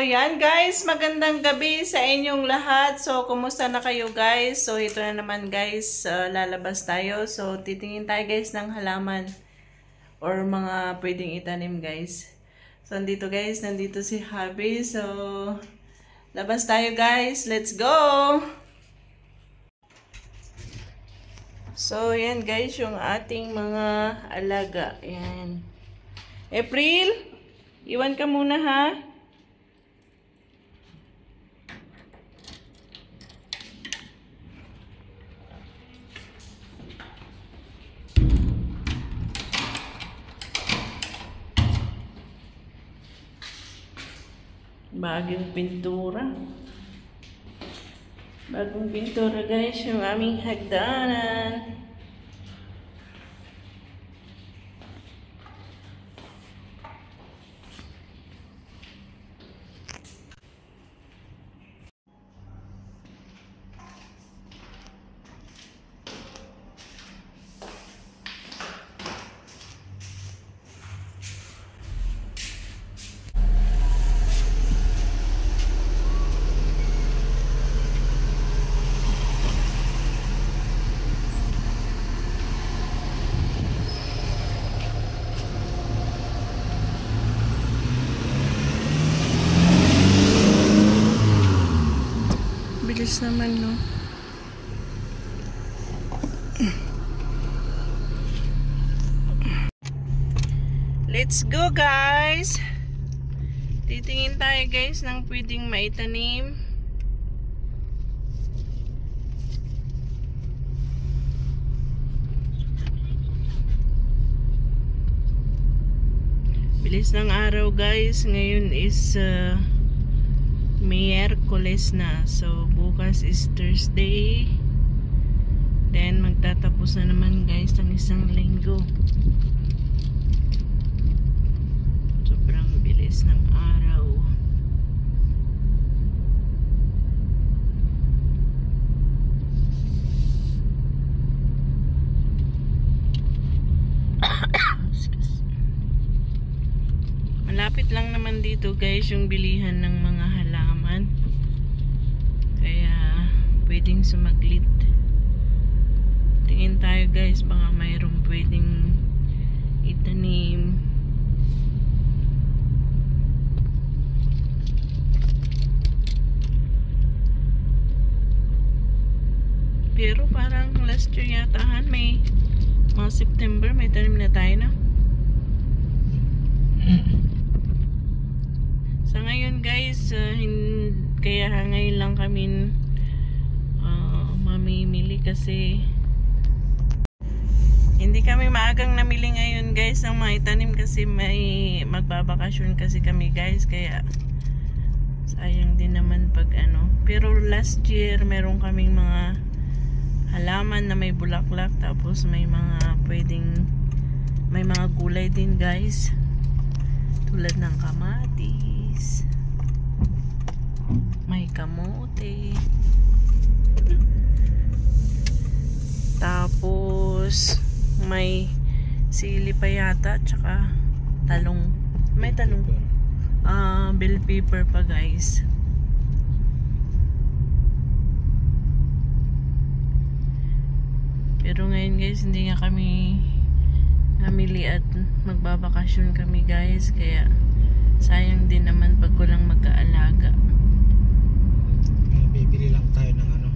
yan guys, magandang gabi sa inyong lahat. So, kumusta na kayo guys? So, ito na naman guys, lalabas tayo. So, titingin tayo guys ng halaman or mga pwedeng itanim guys. So, nandito si Habi. So, labas tayo guys. Let's go! So, yan guys, yung ating mga alaga. Yan. April, iwan ka muna ha. Bagong pintura. Bagong pintura guys, yung aming hagdanan. Bilis naman, no? Let's go, guys! Titingin tayo, guys, ng pwedeng maitanim. Bilis ng araw, guys. Ngayon is Miyerkules na. So, bukas is Thursday. Then, magtatapos na naman guys ng isang linggo. Sobrang bilis ng araw. Malapit lang naman dito guys yung bilihan ng mga halaman. Kaya pwedeng sumaglit. Tingin tayo guys, baka mayroong pwedeng itanim. Pero parang last year yatahan may mga September may tanim na tayo na. Sa ngayon guys, kaya ngayon lang kami mamimili kasi hindi kami maagang namili ngayon guys ng mga itanim kasi may magbabakasyon kasi kami guys, kaya sayang din naman pag ano. Pero last year meron kaming mga halaman na may bulaklak, tapos may mga may mga gulay din guys, tulad ng kamatis, may kamote, tapos may sili pa yata, tsaka talong, may talong, bell pepper pa guys. Pero ngayon guys, hindi nga kami namili at magbabakasyon kami guys, kaya sayang din naman pag walang mag-aalaga. Bibili lang tayo ng ano,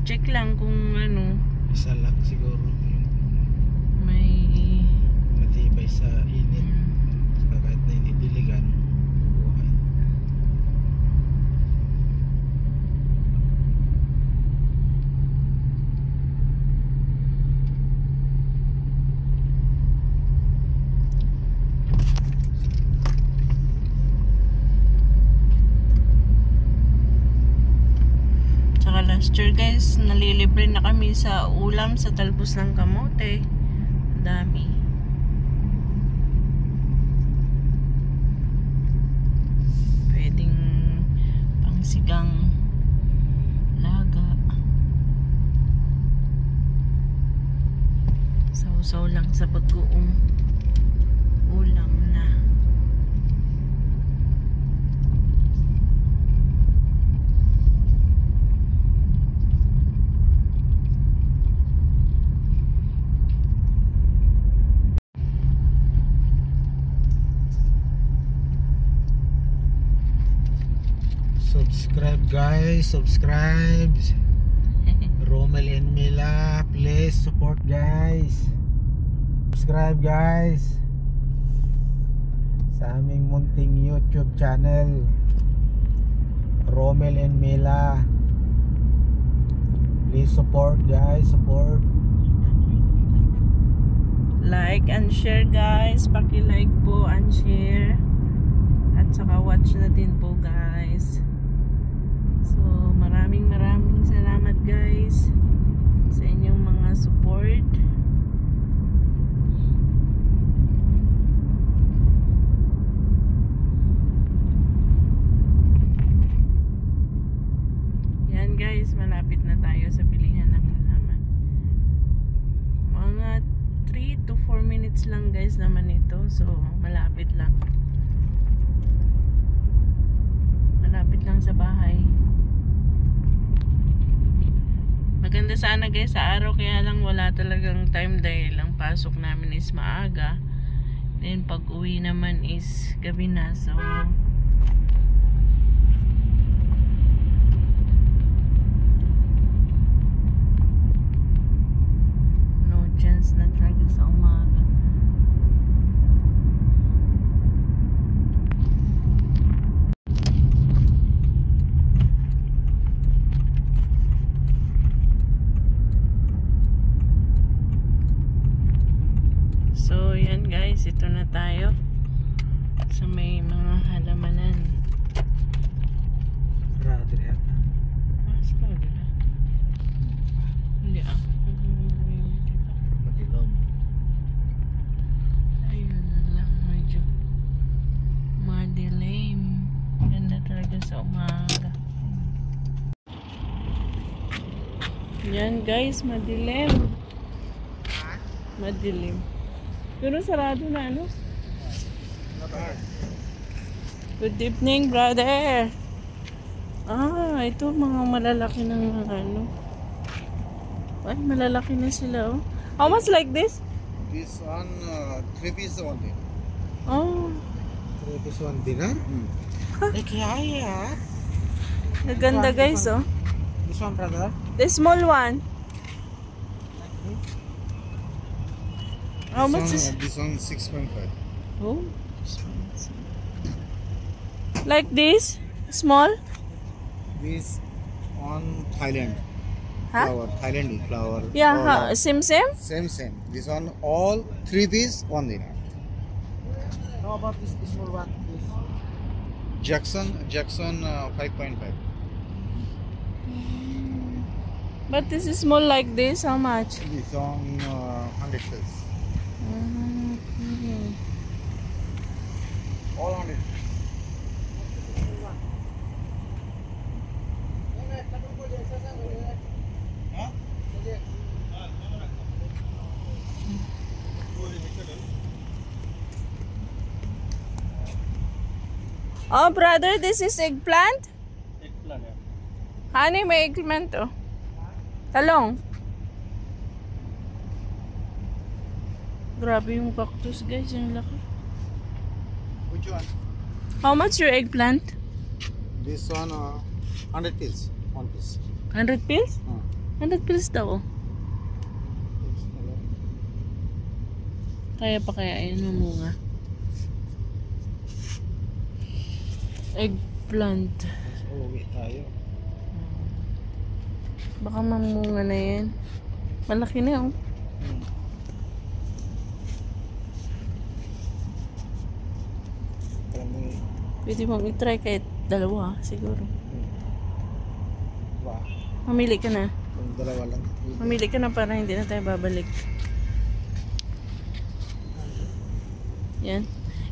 check lang kung ano, isa lang siguro may matibay sa init, kahit na hindi diligan buhay. last year guys, nalilibre na kami sa ulam sa talbos ng kamote. Dami. Pwedeng pangsigang laga. Sausaw lang sa bagoong ulam na. Subscribe guys, subscribe. Romel and Mila, please support guys. Subscribe guys sa aming munting YouTube channel, Romel and Mila. Please support guys, support. Like and share guys. Paki-like po and share. At saka watch na din po guys. So maraming salamat guys sa inyong mga support. Yan guys, malapit na tayo sa bilihan ng halaman. Mga 3 to 4 minutes lang guys naman ito. So malapit lang. Malapit lang sa bahay. Maganda sana guys sa araw, kaya lang wala talagang time dahil ang pasok namin is maaga. Then pag uwi naman is gabi na. So no chance na talaga sa umaga. So yan guys, ito na tayo sa may mga halamanan. Sarado na yata. Sarado na? Hindi Matilom. ayun lang, medyo madilim. Ganda talaga sa umaga. Yan guys, madilim. Madilim. Pero sarado na, ano? Good evening, brother. Ito mga malalaki ng mga ano. Ay, malalaki na sila, oh. How much like this? This one 3 piece only. Oh, 3 piece 1 dinar? naganda guys, oh. This one brother? The small one. How much is? This one 6.5. Oh, like this? Small? This on Thailand. Huh? Flower, Thailand flower. Yeah, All same. Same. This one all 3 piece 1 dinar. How about this small one? This. Jackson 5.5. But this is small like this. How much? This on 100 piece. Okay. All 100. Oh, brother, this is eggplant? Eggplant, yeah. Honey, may eggplant to. Talong. Grabe yung cactus, guys. Yung laki. Which one? How much your eggplant? This one 100 piece. 1 piece. 100 pills? 100 pills daw. Kaya pa kaya ayun mamunga. Eggplant. Mas uuwi tayo. Baka mamunga na yan. Malaki na yun. Pwede mong i-try kahit dalawa siguro. Wow. Mamili ka na. Kung dalawa lang. Mamili ka na para hindi na tayo babalik. Yan.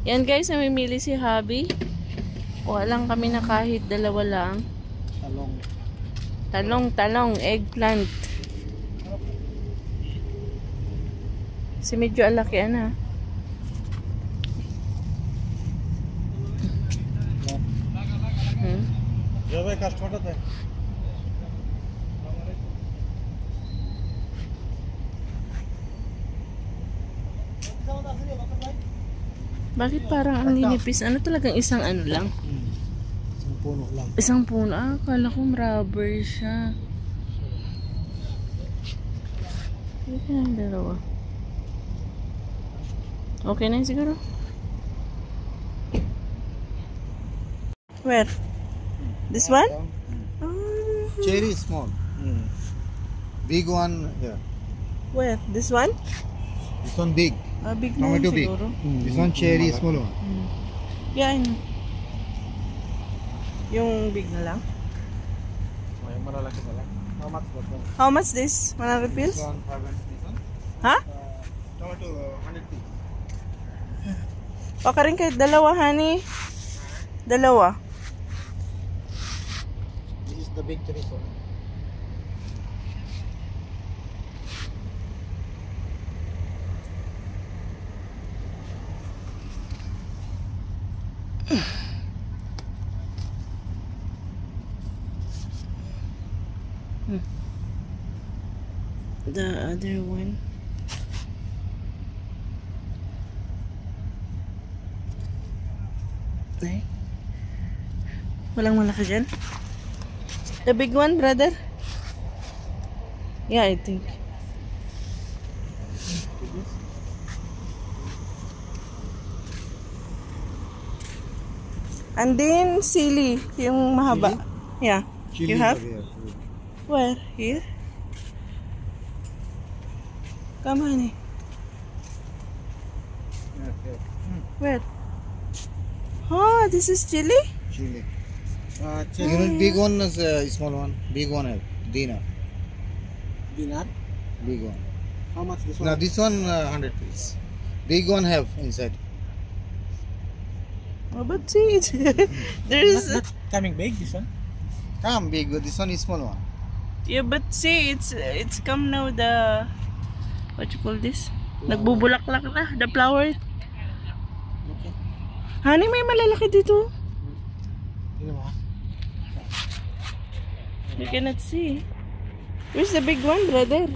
Yan guys, namimili si Habi. Kuha lang kami na kahit dalawa lang. Talong, eggplant. Si medyo alakian ha. जो भाई कस्टमर थे Bakit parang ang ninipis? Ano talagang isang ano lang? 10 puno lang. Isang puno. Ah, akala ko rubber siya. Ito na yung dalawa. Okay na yun siguro. Where? This one? Oh. Cherry small. Big one here. Where? This one? This one big. Ah, big na yun Tomato big. siguro. This one cherry small one. Yeah, I know. Yung big na lang. Yung malalaki na lang. How much that one? How much this? 100 pills? This one 500. This one. Ha? Tomato 100 piece. O ka rin kahit dalawa, honey. Dalawa. This is the big tree one. The other one. Ay. Walang malaki dyan. The big one, brother? Yeah, I think. And then, sili. Yung mahaba. Yeah. Chili You have? here. Where? Here? Come, honey. Where? Oh, this is chili? Chili. Chili. You know, big one is small one. Big one have dinner. Dinar? Big one. How much this one? Now this one 100 piece. Big one have inside. Oh, but see, it's there is. Not coming big, this one? Come big. This one is small one. Yeah, but see, it's come now the what you call this? Nagbubulaklak na the flower. Okay. Honey, may malalaki dito. Tingnan mo ha. You cannot see. Where's the big one, brother?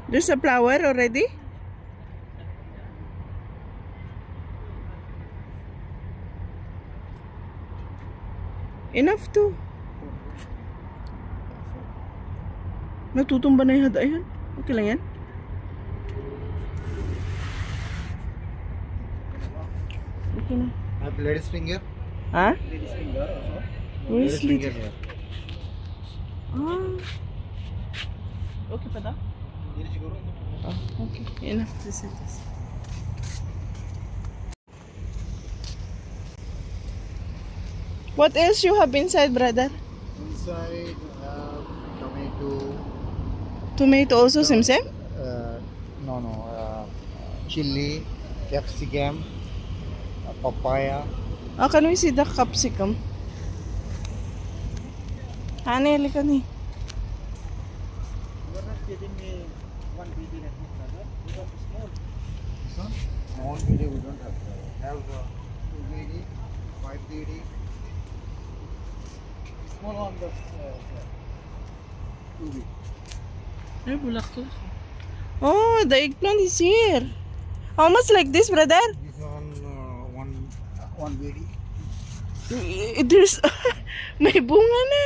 There's a flower already? Enough to. Natutumba na yung hada yan. Okay lang yan? Okay na. Have ladies finger. Ha? Ladies finger also. Where's Ladies finger it? here. Ah. Okay pa daw? Hindi siguro. Oh, okay. Enough to say this. What else you have inside, brother? Inside tomato. Tomato also, same? No. Chili, capsicum, papaya. Ah, can we see the capsicum? Honey, halika ni. You are not giving me one BD like this, brother. You want small. This one? Small BD we don't have. Have 2 BD, 5 BD. Small one, the 2 BD. Ay, bulak to. Oh, the eggplant is here. How much like this, brother? This one, one BD. There's... may bunga na.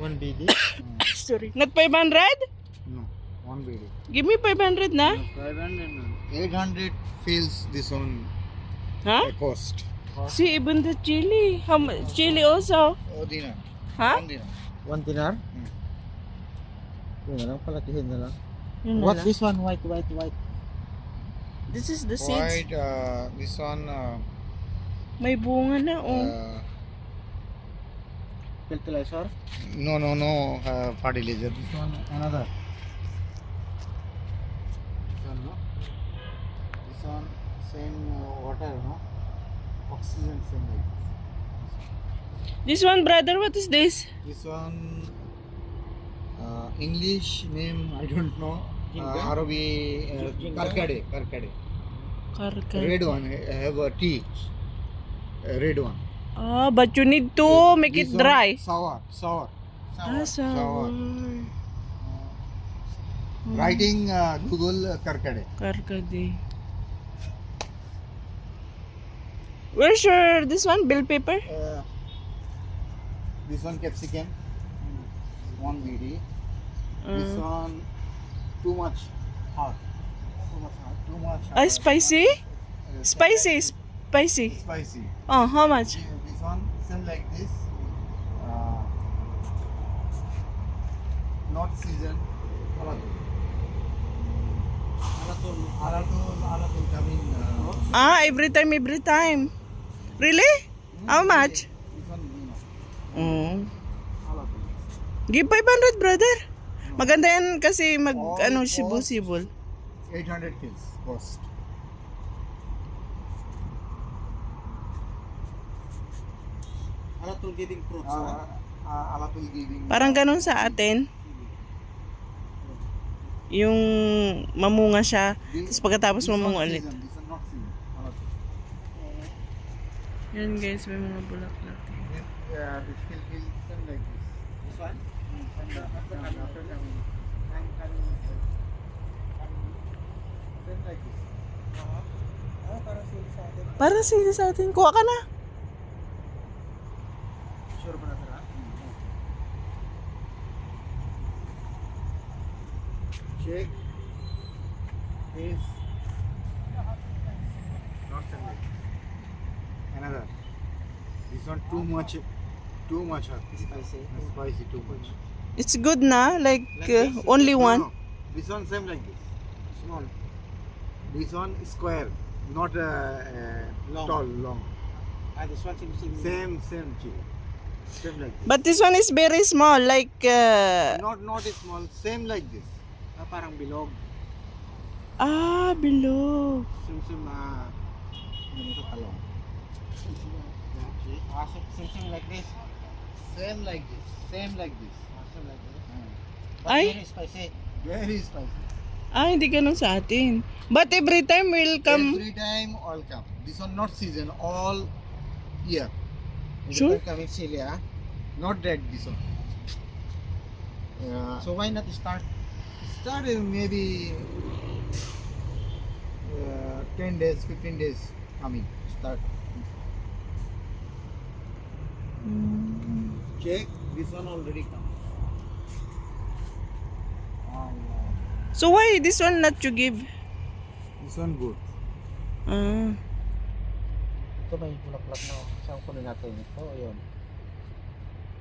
1 BD? Sorry. Not 500? No, 1 BD. Give me 500 na. 800 fills this one Huh? cost. See, even the chili. How much? Chili also. Oh, dinar. Huh? 1 dinar. 1 dinar? Yun na lang, palakihin na lang. Yun na What lang. this one? White. This is the seeds. White, this one, May bunga na, oh. Fertilizer? no, fertilizer. This one, another. This one, no? This one, same water, no? Oxygen, same like This one, brother, what is this? this. This one, English name, I don't know. Jinga? Arabic, Jinga? karkade. Karkar. Red one, have a tea. Red one. Ah, but you need to make it This one, dry. Sour. Ah, sour. Writing Google Karkade. Karkade. Where's your this one bill paper? This one capsicum. One BD. This one too much hot. Too much hot. Too much hot. Ah, spicy? Spicy. Spicy. Oh, how much? This one same like this. Not season. Alatul coming. Ah, every time. Really? How much? This one Oh. Alatul. Give 500, brother. Maganda yan kasi mag All sibol-sibol. 800 kills cost. Alatul giving fruits. Alatul giving. Parang ganun sa atin. Yung mamunga siya, tapos pagkatapos mamunga ulit. This one not season. Alatul. Yan guys, may mga bulaklak. This will same like this. This one? After coming. Same like this. Para sila sa atin. Kuha ka na. Sure ba natin? Check. Is not same like this. Another. This one too much hot. Spicy too much. It's good na. Like, only one. No. This one same like this. Small. This one square, not Long. tall, long. This one seems Same chili. Same like this. But this one is very small. Like, Not small. Same like this. parang bilog. bilog. Sim ganito kalong. Sim like this. Same like this. Same like this. Sim like this. Ay. Very spicy. Very spicy. Hindi ganun sa atin. But every time will come. Every time all come. This one not season. All year. Sure. Coming chili, ah. Not red. This one. So why not start? Start in maybe 10 days, 15 days coming. Start. Check. This one already come. So why this one not you give? This one good. Ito may bulaklak na. Saan kunin natin ito? Ayun.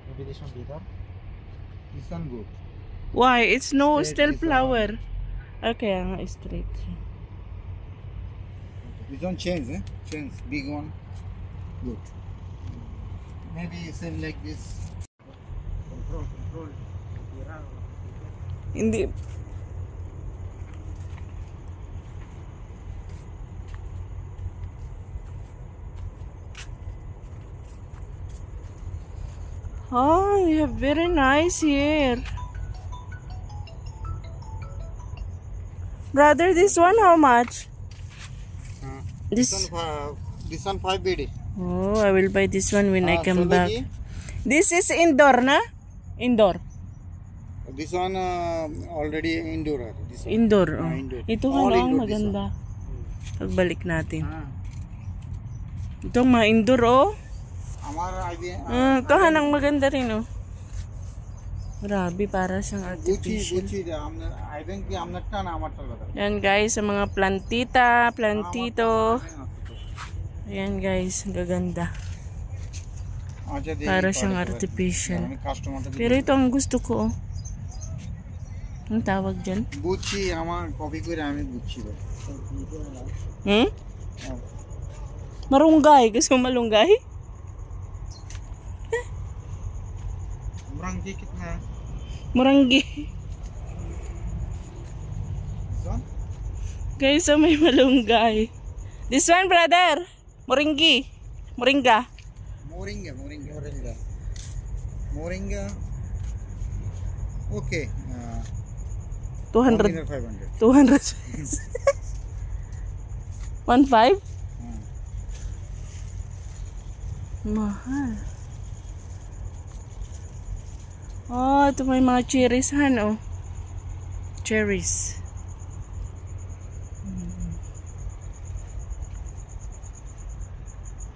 Maybe this one dito? This one good. Why? It's no Straight still is, flower. Okay, nga straight. This one change, eh? Change. Big one. Good. Maybe same like this. Control. Hindi. Oh, you have very nice here. Brother, this one how much? This. This one 5 BD. Oh, I will buy this one when I come back. Solagi. This is indoor, na? Indoor. This one already indoor. This one. Indoor. Oh. Indoor. Ito All nga indoor, maganda. Pagbalik natin. Ah. Ito mga indoor, oh. Amar idea. Ito hanang maganda rin, oh. Grabe, para siyang artificial. Gucci. I think I'm not done. Yan guys, sa mga plantita, plantito. Ayan guys, gaganda. Para siyang artificial. Pero ito ang gusto ko, oh. Ang tawag dyan? Gucci, আমার কপি করে আমি Gucci বলি। Marunggay, gusto mo malunggay? Muranggi kitna? Muranggi. This one? Guys, so may malunggay. This one, brother. Moringi. Moringa. Moringa. Okay. 200. 500. 200. 1.5? Mahal. Oh, ito may mga cherries han, oh. cherries.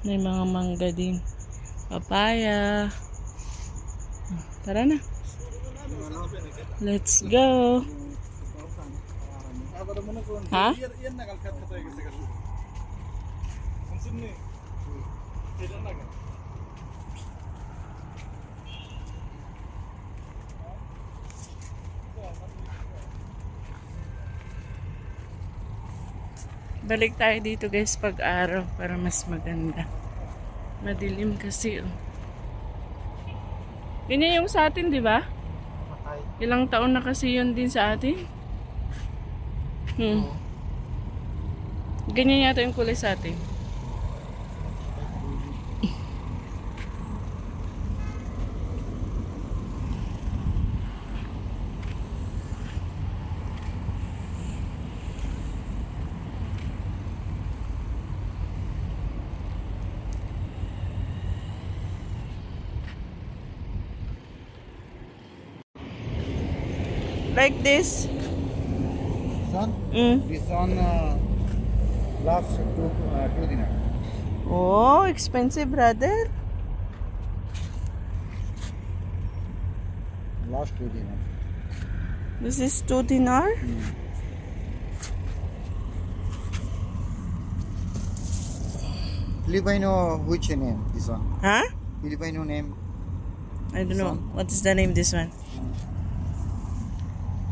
May mga mangga din. Papaya. Tara na. Let's go. Ha? Balik tayo dito guys pag araw para mas maganda. Madilim kasi oh. Ganyan yung sa atin, di ba? Ilang taon na kasi yun din sa atin. Ganyan yata yung kulay sa atin. Like this. Son, Mm. this one last two dinar. Oh, expensive, brother. Last 2 dinar. This is 2 dinar. Filipino, which name? This one. Huh? Filipino name. I don't know. Son. What is the name this one?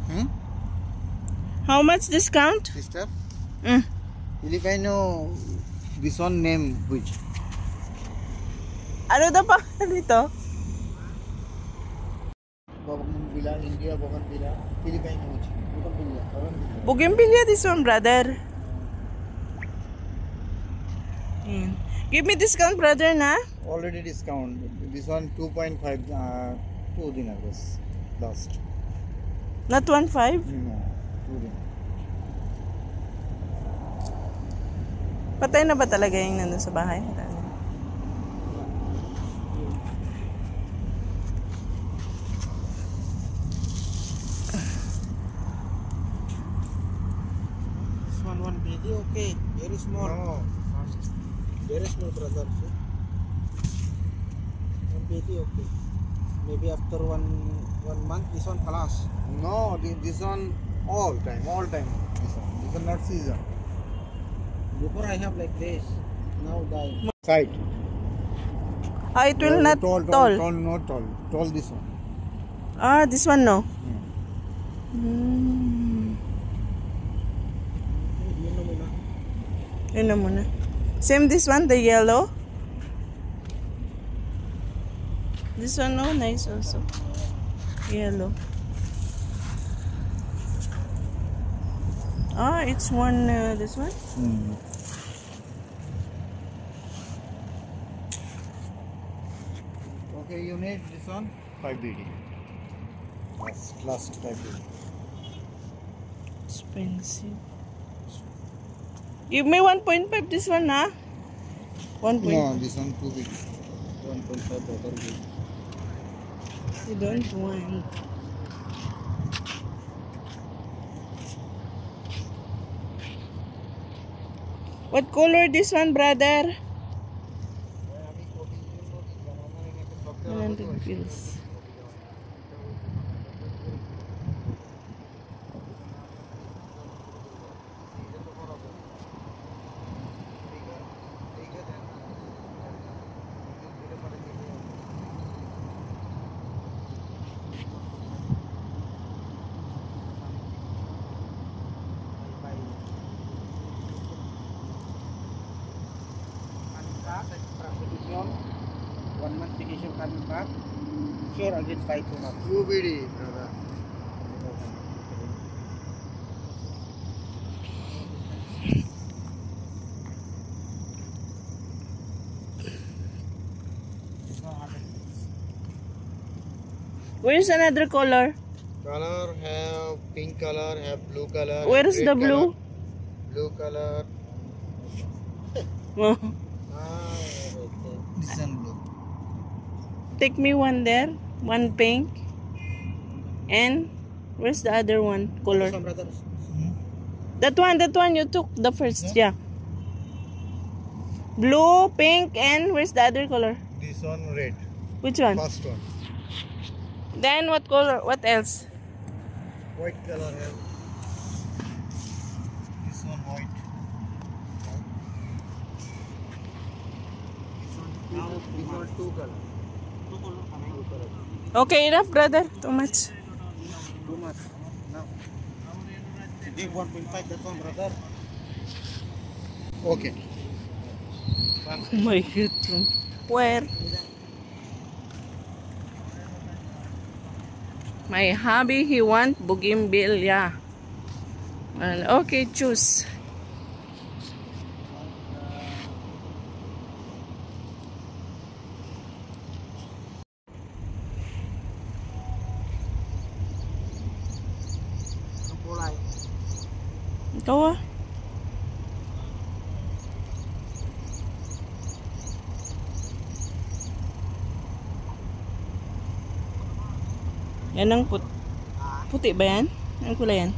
Hmm? How much discount? Sister? Mm. Filipino, this one name which? Ano daw pa dito? Bougainvillea, India, Bougainvillea. Filipino which? Bougainvillea. Bougainvillea this one, brother. Give me discount, brother, na? Already discount. This one 2.5, 2 dinar was last. Not 1.5? No, 2 dinar. Patay na ba talaga yung nandun sa bahay? This one baby, okay. Very small. No. Very small, brother. See? One baby, okay. Maybe after one month, this one class. No, this one all time. This one not season. Before I have like this. Now die. Side. Ah, it will not tall. Not tall. Tall this one. Ah, this one no. Yun na muna. Same this one, the yellow. This one, oh, nice also. Yellow. Ah, it's one, this one? Okay, you need this one? 5 BD. Last 5 BD. Expensive. Give me 1.5 this one, huh? 1.5. No, this one too big. 1.5 better big. You don't want. What color this one, brother? 100 pills. Vacation, 1 month vacation coming back. Sure, I'll get 5 to months. 2 BD, brother. Where's another color? Color have pink color, have blue color. Where is red the blue? Color, blue color. Oh. This one blue. Take me one there. One pink. And Where's the other one? Color. This one, brother. That one you took the first. Yeah. Blue, pink, and where's the other color? This one red. Which one? First one. Then what color? What else? White color here. This one white. This one two color. Okay, enough, brother. Too much. Too much. Now. Give 1.5 that one, brother. Okay. Oh my God. Where? My hubby, he want bougainvillea. Well, okay, choose. Ikaw ah. Yan ang puti ba yan? Anong kulay yan?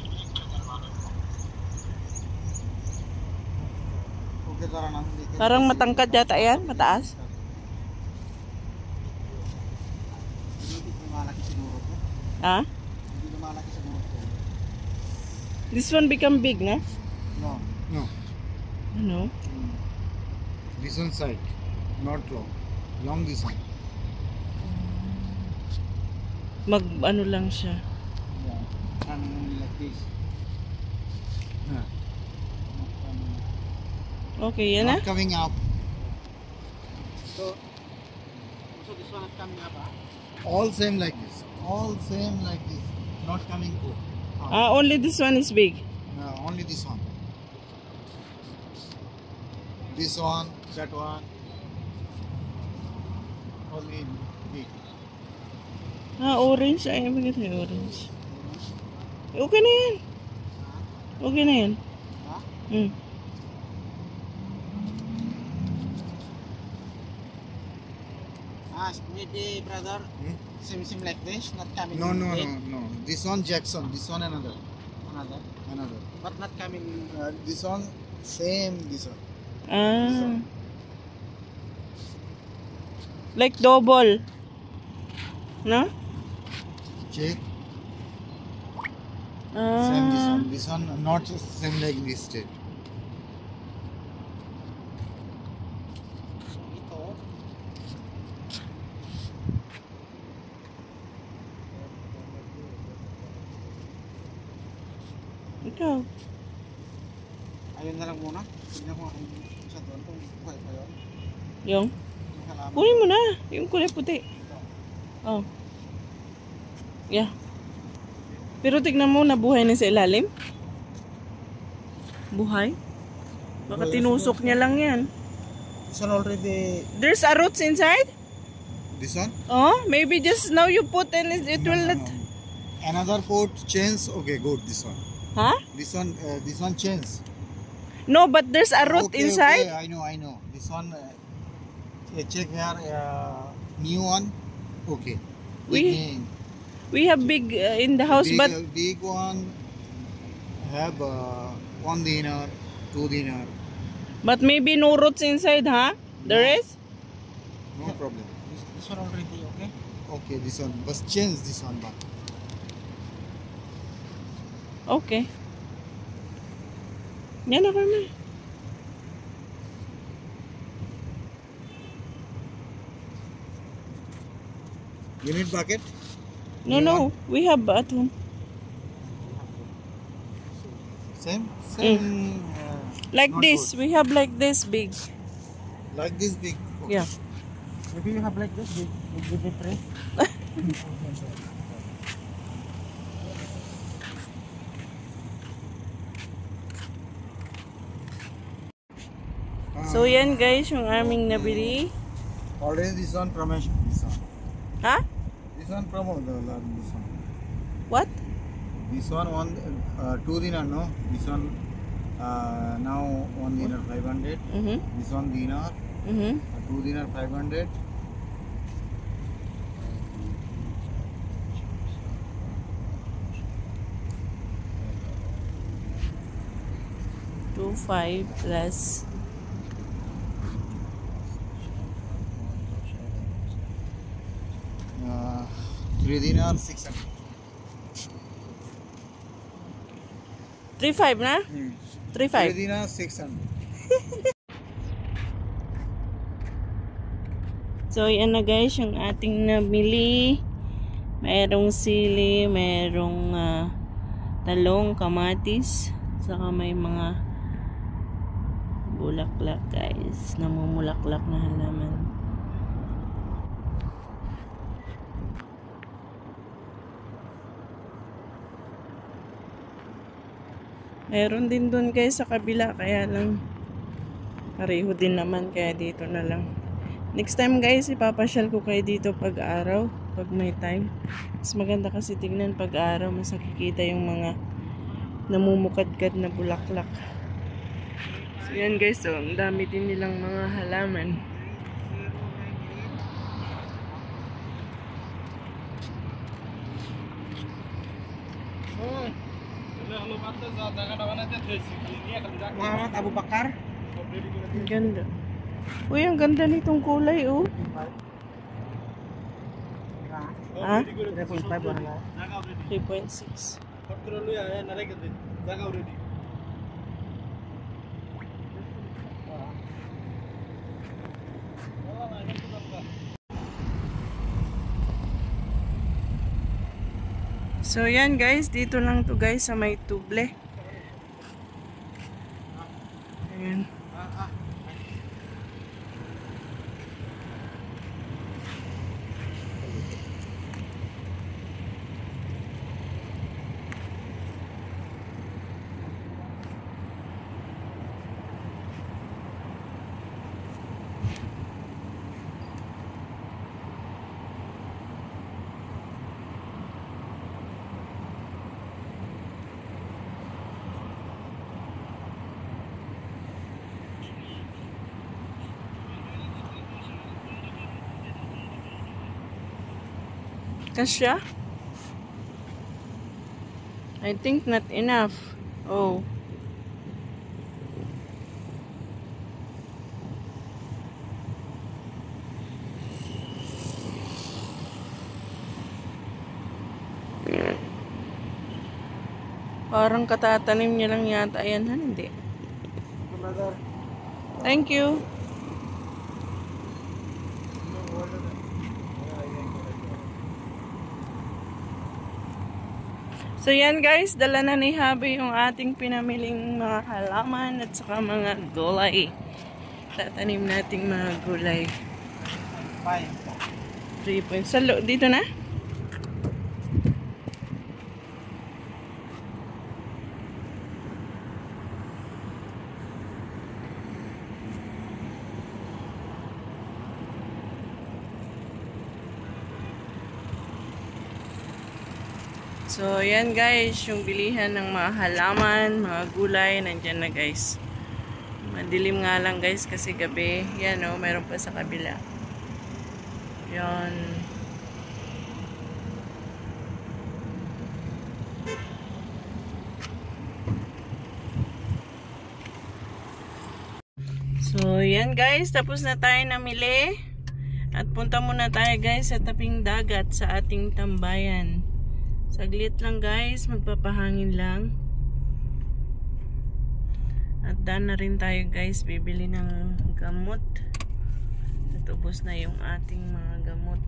Parang matangkad yata yan, mataas. Ah? This one become big, na? No. No. Ano? This one side, not long. Long this one. Mag ano lang siya. Yeah. Coming like this. Okay, yan na. Not coming up. So this one is coming up. All same like this. All same like this. Not coming up. Only this one is big. No, only this one. This one, that one. Only big. Orange. Ay, bakit yung orange? Okay na yan. Okay na yan. Hmm. Maybe brother, same like this, not coming. No. This one Jackson, this one another. But not coming. This one same. This one. Ah. Like double. No? Check. Ah. Same this one. This one not same like this state. Ikaw. Ayun na lang muna. Tignan mo kung sa doon kung buhay pa yun. Yung? Yung halaman. Kunin mo na. Yung kulay puti. Oh. Yeah. Pero tignan mo, nabuhay na sa ilalim. Buhay. Baka tinusok niya lang yan. This one already. There's a roots inside? This one? Oh, maybe just now you put and it will not. Another port change. Okay, good. This one. Huh? This one change. No, but there's a root inside. Okay, I know. This one, check here, new one. Okay. We have big in the house, but big one have 1 dinar, 2 dinar. But maybe no roots inside, huh? There is? No problem. This one already okay? Okay, this one. But change this one back. Okay. Yan na kami. You need bucket? No. We have at home. Same? Like not this. good. We have like this big. Like this big? Okay. Yeah. Maybe you have like this big. Would you pray? So yan guys, yung aming nabili. Already this one promotion. This one. Huh? This one promo. This one. What? This one 2 dinar, no? This one now 1 dinar 500. This one dinar. 2 dinar 500. 2.5 plus. Uh, 3 dinar 600. 3.5 na? 3 3.5. dinar 600. So, yan na guys, yung ating nabili. Mayroong sili, mayroong talong, kamatis, saka may mga bulaklak guys, namumulaklak na halaman. Meron din dun guys sa kabila, kaya lang pareho din naman, kaya dito na lang. Next time guys, ipapasyal ko kayo dito pag araw, pag may time. Mas maganda kasi tignan pag araw, mas nakikita yung mga namumukadkad na bulaklak. So yan guys, so ang dami din nilang mga halaman. Muhammad Abu Bakar. Ang ganda. Uy, ang ganda nitong kulay, oh. Ha? 3.5 wala. 3.6. So yan guys, dito lang to guys sa may tuble. Ayan. Kasya? I think not enough. Oh. Parang katatanim niya lang yata. Ayan, hindi. Thank you. So yan guys, dala na ni Habi yung ating pinamiling mga halaman at saka mga gulay. Tatanim nating mga gulay. 3 points. Dito na? So, yan guys, yung bilihan ng mga halaman, mga gulay, nandyan na guys. Madilim nga lang guys kasi gabi. Yan o, meron pa sa kabila. Yan. So, yan guys, tapos na tayo namili. At punta muna tayo guys sa taping dagat sa ating tambayan. Saglit lang guys, magpapahangin lang. At daan na rin tayo guys, bibili ng gamot. At ubos na yung ating mga gamot.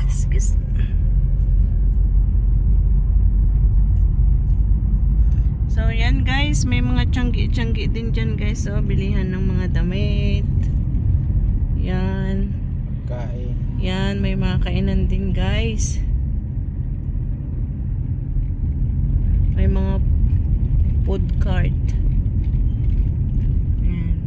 Excuse me. So yan guys, may mga tiyanggi din dyan guys. So bilihan ng mga damit. Yan. Kain. Yan, may mga kainan din guys. May mga food cart. Yan.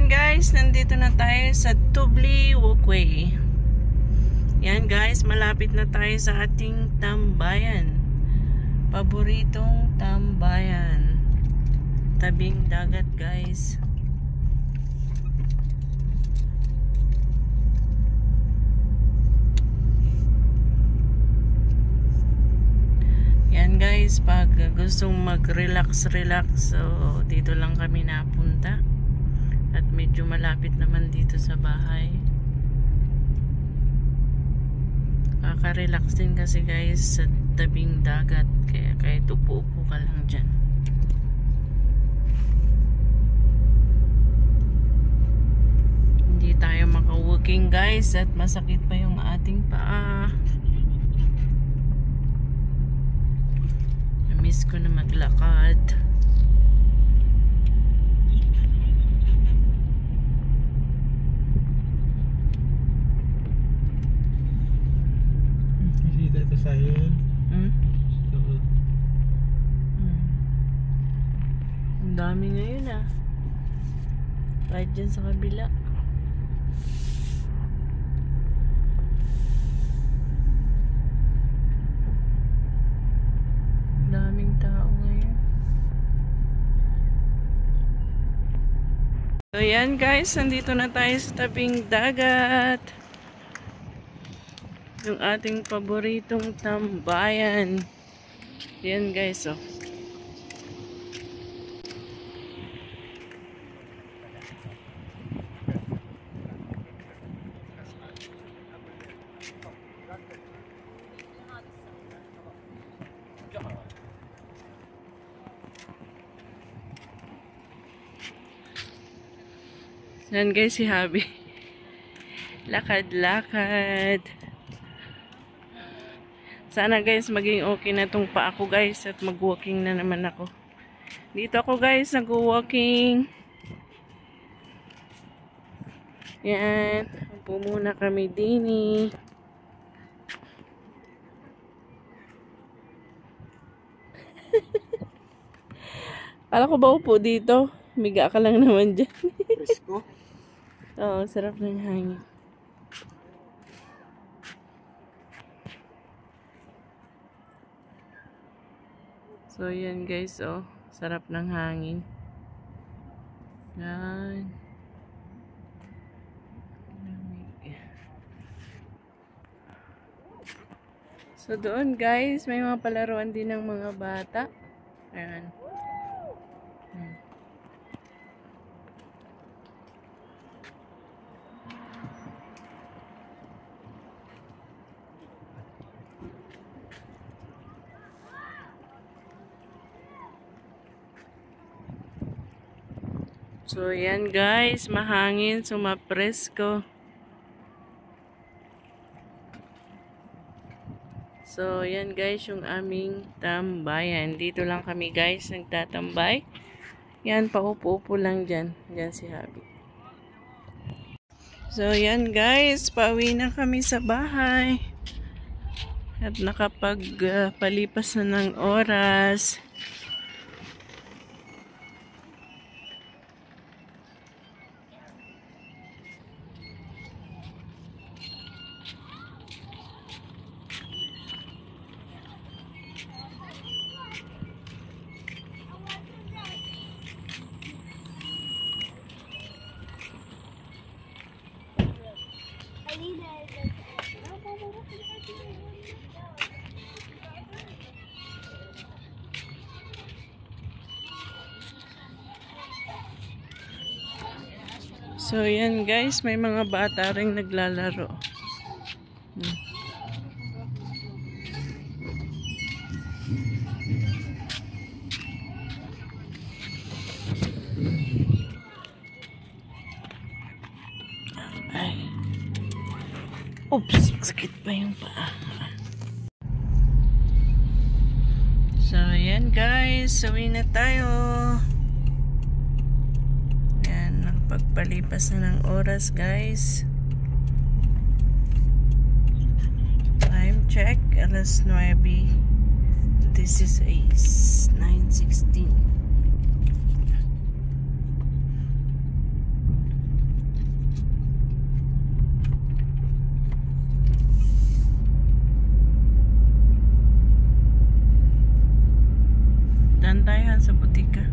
yan guys, nandito na tayo sa Tubli Walkway. Yan guys, malapit na tayo sa ating tambayan. Paboritong tambayan. Tabing dagat guys. Yan guys, pag gustong mag-relax, so dito lang kami napunta. At medyo malapit naman dito sa bahay. Kaka-relax din kasi guys sa tabing dagat. Kaya kahit upo-upo ka lang dyan. Hindi tayo maka-walking guys at masakit pa yung ating paa. Miss ko na maglakad. Dito ito sa yun. Ang dami ngayon ah. Kahit dyan sa kabila. Daming tao ngayon. So yan guys, nandito na tayo sa tabing dagat. Yung ating paboritong tambayan. Yan guys oh. Yan guys si Habi. Lakad-lakad. Sana guys maging okay na tong paa ko guys at mag-walking na naman ako. Dito ako guys nag-walking. Yan. Upo muna kami dini. Kala ko ba upo dito? Miga ka lang naman dyan. Fresco. Oo, sarap ng hangin. So, yan guys, oh. Sarap ng hangin. Yan. So, doon guys, may mga palaruan din ng mga bata. Ayan. So, yan guys, mahangin, sumapresko. So, yan guys, yung aming tambayan. Dito lang kami guys, nagtatambay. Yan, paupo-upo lang dyan. Dyan si Habi. So, yan guys, pauwi na kami sa bahay. At nakapagpalipas na ng oras. So yan guys, may mga bata ring naglalaro. Ay. Oops, sakit pa yung paa. So yan guys, uwi na tayo. Pagpalipas na ng oras guys. Time check, alas 9. This is 9:16. Bantayan sa butika.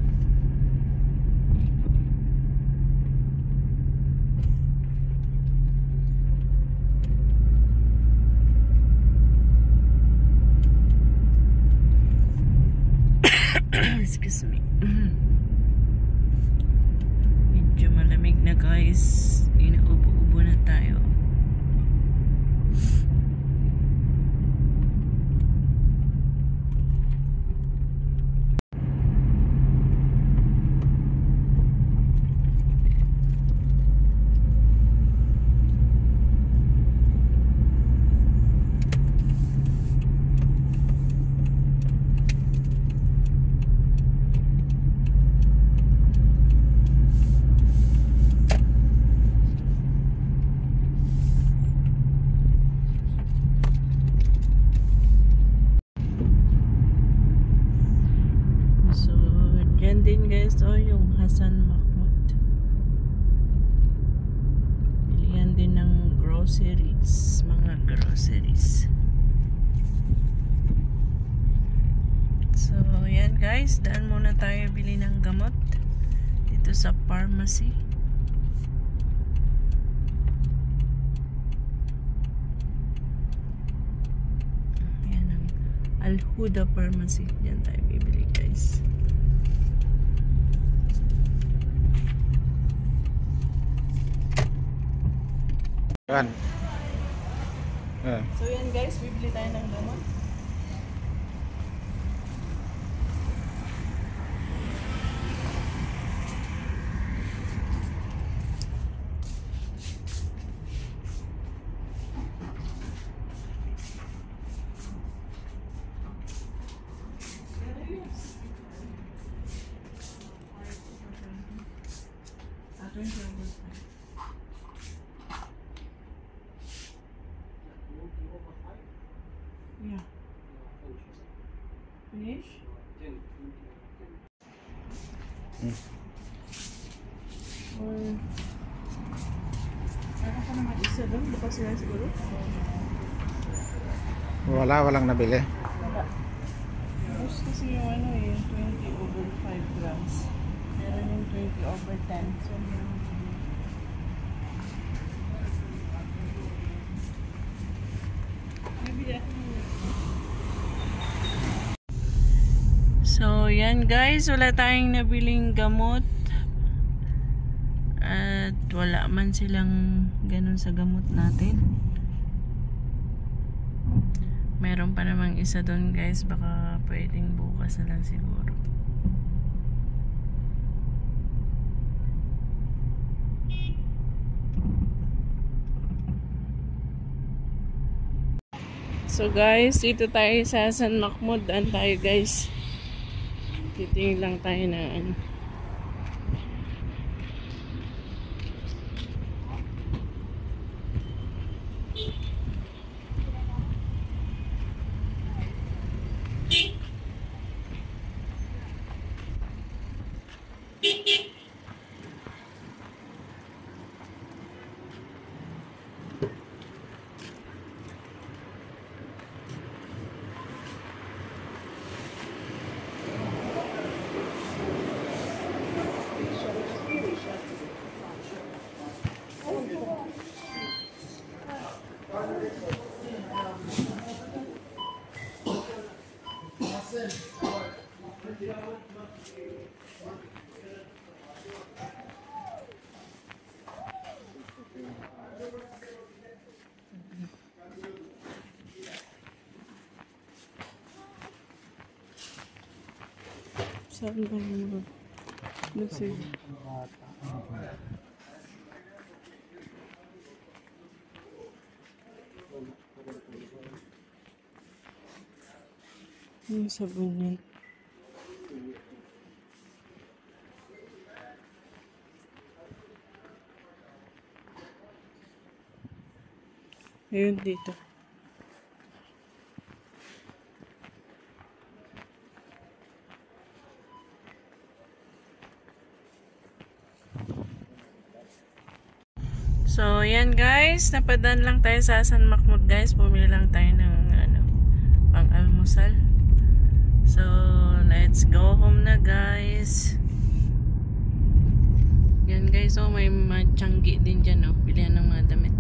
Excuse me. Medyo malamig na guys. Inaubo-ubo na tayo. Yan din guys, yung Hassan Mahmud. Bilihan din ng groceries, mga groceries. So yan guys, daan muna tayo bili ng gamot dito sa pharmacy. Yan ang Al-Huda Pharmacy. Yan tayo bibili guys. Yan. So yan guys, bibili tayo ng gamot. Yeah. Finish? Or sana ka naman isa doon? Bukas sila siguro? Walang nabili. Wala. Tapos kasi yung ano eh, 20 over 5 grams. Meron yung 20 over 10. So, meron so, yan guys, wala tayong nabiling gamot at wala man silang ganun sa gamot natin. Meron pa namang isa doon guys, baka pwedeng bukas na lang siguro. So guys, dito tayo sa Hassan Mahmud. Daan tayo guys. Titingin lang tayo na ano. Saan ba yun? Let's see. Yung sabon yan. Ayun dito. So, yan guys. Napadaan lang tayo sa Hassan Mahmud guys. Bumili lang tayo ng pang-almusal. So, let's go home na guys. Yan guys, oh, may matiyanggi din dyan, oh. Bilihan ng mga damit.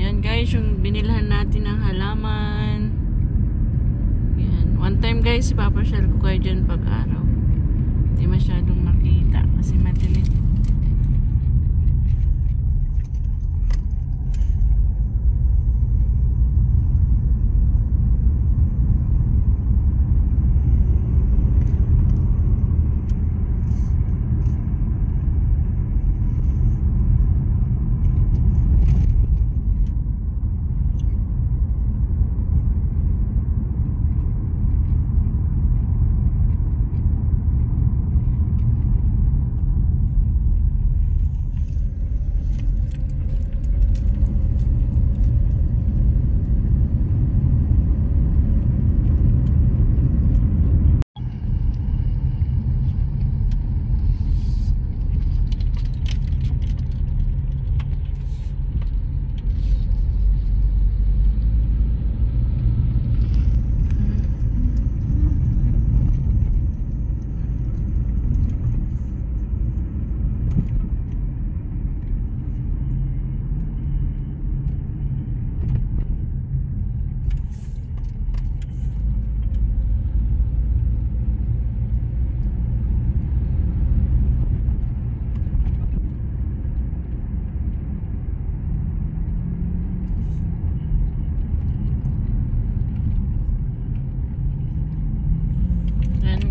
Yan guys, yung binilhan natin ng halaman. Yan. One time guys, ipapasyal ko kayo dyan pag-araw. Hindi masyadong makita kasi madilim.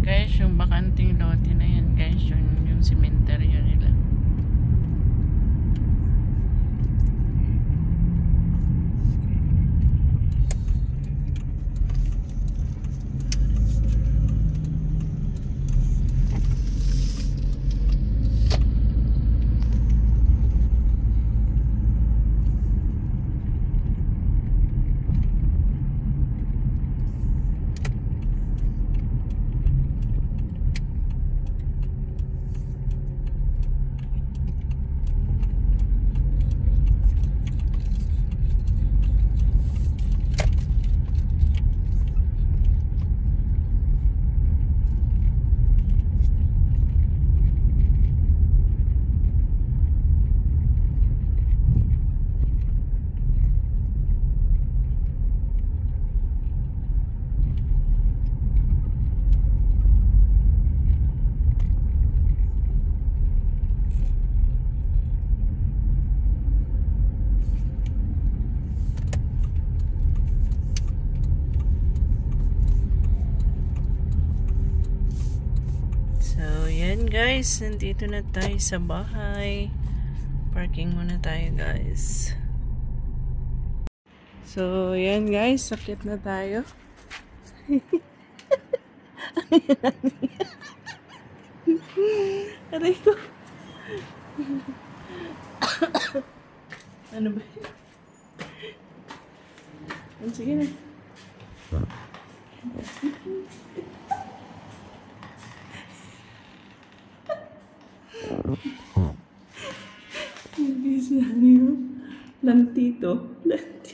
Guys, yung bakanting lote na yan guys, yung cementerio nila. So, yan guys. Nandito na tayo sa bahay. Parking muna tayo guys. So, yan guys. Sakit na tayo. Aray ko. Ano ba yun? Sige na. Guys, ano yun? Lantito. Lantito.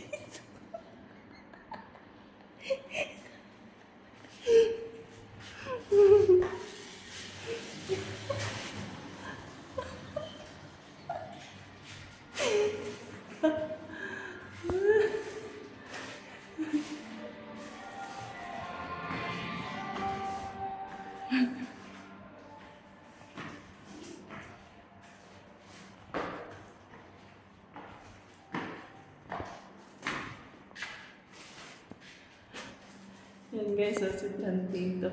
Yan guys, si Lantito.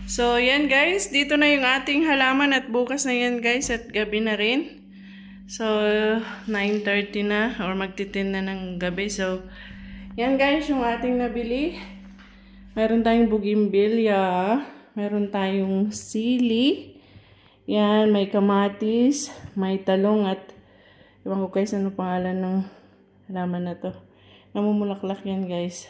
So, yan guys. Dito na yung ating halaman at bukas na yan guys at gabi na rin. So, 9:30 na or magti-10 na ng gabi. So, yan guys, yung ating nabili. Meron tayong bougainvillea. Meron tayong sili. Yan, may kamatis, may talong at ewan ko guys ano pangalan ng halaman na to. Namumulaklak yan guys.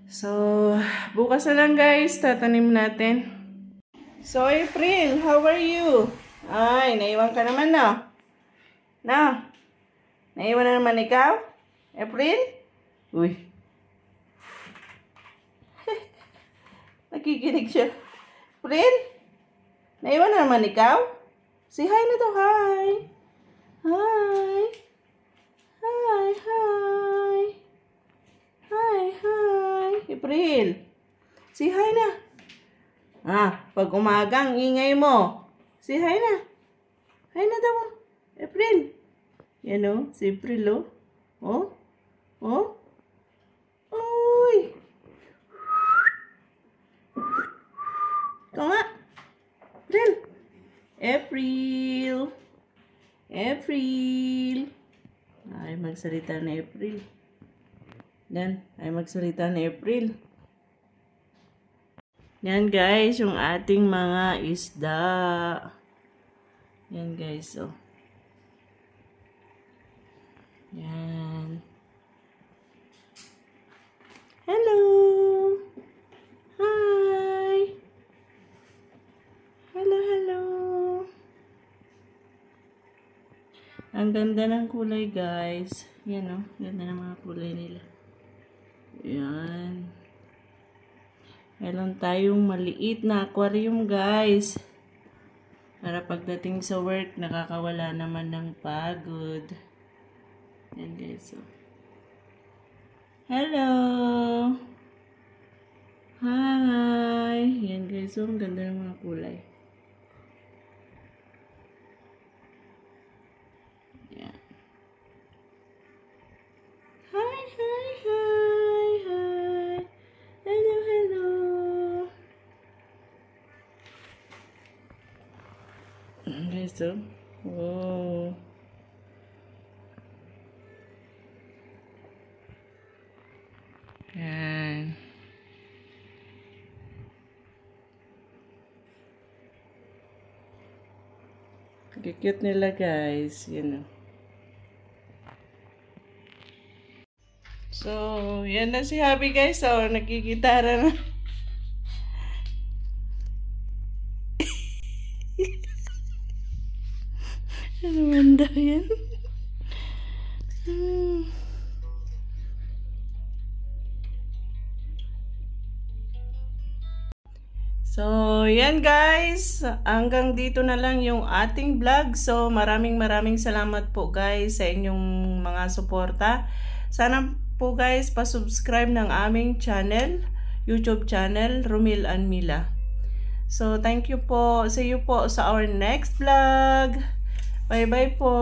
So, bukas na lang guys, tatanim natin. So, April, how are you? Ay, naiwan ka naman no? No? Naiwan na naman ikaw? April? Uy. Nakikinig siya. April? Naiwan na naman ikaw? Say hi na daw, hi. Hi. Hi, hi. Hi, hi. April. Say hi na. Pag umagang ingay mo. Say hi na. Hi na daw. April. Yan o, si April o. Oh? Oh? Uy! Ikaw nga. April. April. April. Ay, magsalita na April. Yan. Ay, magsalita na April. Yan guys, yung ating mga isda. Yan guys, oh. Yan. Hello. Hi. Hello, hello. Ang ganda ng kulay guys. Yan oh, ganda ng mga kulay nila. Yan. Meron tayong maliit na aquarium guys. Para pagdating sa work, nakakawala naman ng pagod. Yan guys. So. Hello! Hi! Yan guys. So, ang ganda ng mga kulay. Yan. Hi! Hi! Hi! Hi! Hello! Hello! Guys, so. Wow! Yan. Cute nila guys. Yan o. So, yan na si Happy guys. So, nakikitara na. Ano man daw yan? So, yan guys. Hanggang dito na lang yung ating vlog. So, maraming salamat po guys sa inyong mga suporta. Sana po guys, pa-subscribe ng aming channel, YouTube channel, Romil and Mila. So, thank you po. See you po sa our next vlog. Bye-bye po.